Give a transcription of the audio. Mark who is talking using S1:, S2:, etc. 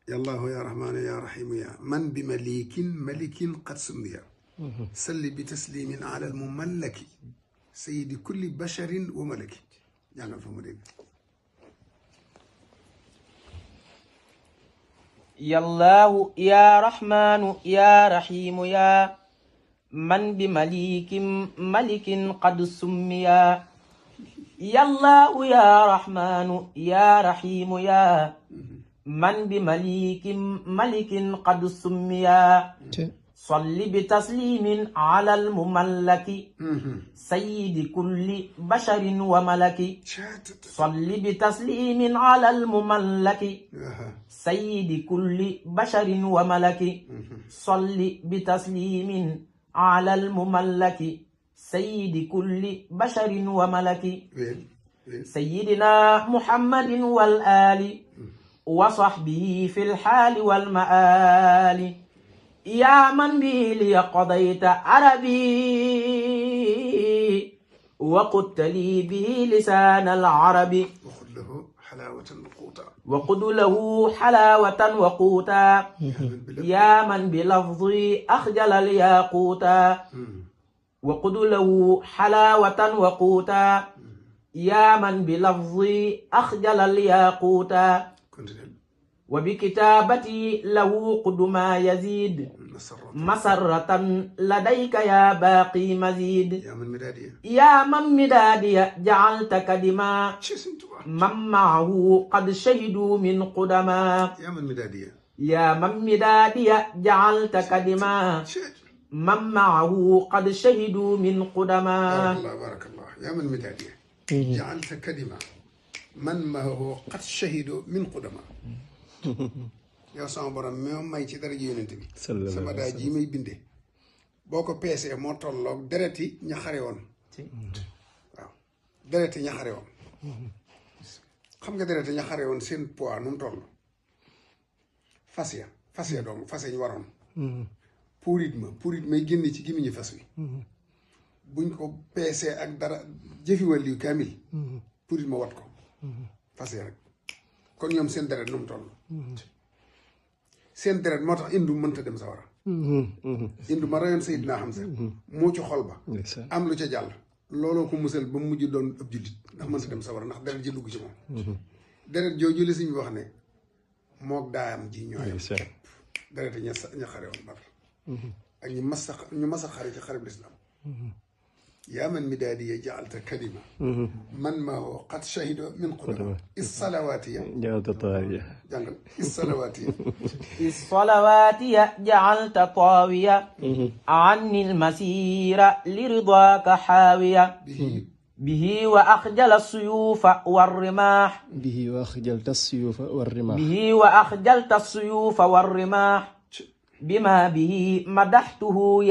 S1: يا الله يا رحمن يا رحيم يا من بمليك ملك قد سمي سل بتسليم على المملك سيد كل بشر وملك يعني فهم ديك
S2: يا الله يا رحمن يا رحيم يا من بمليك ملك قد سمي يا الله يا رحمن يا رحيم يا من بمليك ملك قد سمي صل بتسليم على المملك سيد كل بشر وملك صل بتسليم على المملك سيد كل بشر وملك صل بتسليم على المملك سيد كل بشر وملك سيدنا محمد والآل وصحبه في الحال والمآل يا من به لي قضيت عربي وقدت لي به لسان العرب
S1: وخذ له حلاوة وقوتا
S2: وقد له حلاوة وقوتا يا من بلفظي أخجل الياقوتا وقد له حلاوة وقوتا يا من بلفظي أخجل الياقوتا وبكتابتي له قد ما يزيد مسرة لديك يا باقي مزيد يا من مدادي جعلت كدما من معه قد شهدوا من قدما يا من مدادي جعلت كدما من معه قد شهدوا من قدما
S1: بارك الله يا من مدادي جعلت كدما من معه قد شهدوا من قدما yow sama borom mi may ci dara ji yonent bi sama daa ji may bindee boo ko peesee moo tolloog dereti ña xare woon waaw dereti ña xare woon xam nga dereti ña xare woon seen poids nu mu toll fas ya dong fas ya ñu waroon purit may génne ci gémmiñu fas wi buñ ko peesee ak dara jëfi wàlliyu kaamil purit ma wat ko fas ya rek kon ñoom seen deret nu mu toll seen deret moo tax indu mënta dem sawara indu ma rayoon Seydina Hamza moo ci xol ba am lu ca jàll looloo ko musal ba mu mujj doon ab jullit ndax mënta dem sawara ndax deret ji dugg ci moom deret jooju la suñu wax ne mook daayam ji ñooyam deret ña xare woon Badar ak ñu mas a xare ci xareb lislaam يا من مدادي جعلت كلمة من ما هو قد شهد من قدما الصلواتية
S3: جعلت طاوية
S2: الصلواتية جعلت طاوية عني المسير لرضاك حاوية به وأخجل السيوف والرماح
S3: به وأخجلت السيوف والرماح
S2: به وأخجلت السيوف والرماح بما به مدحته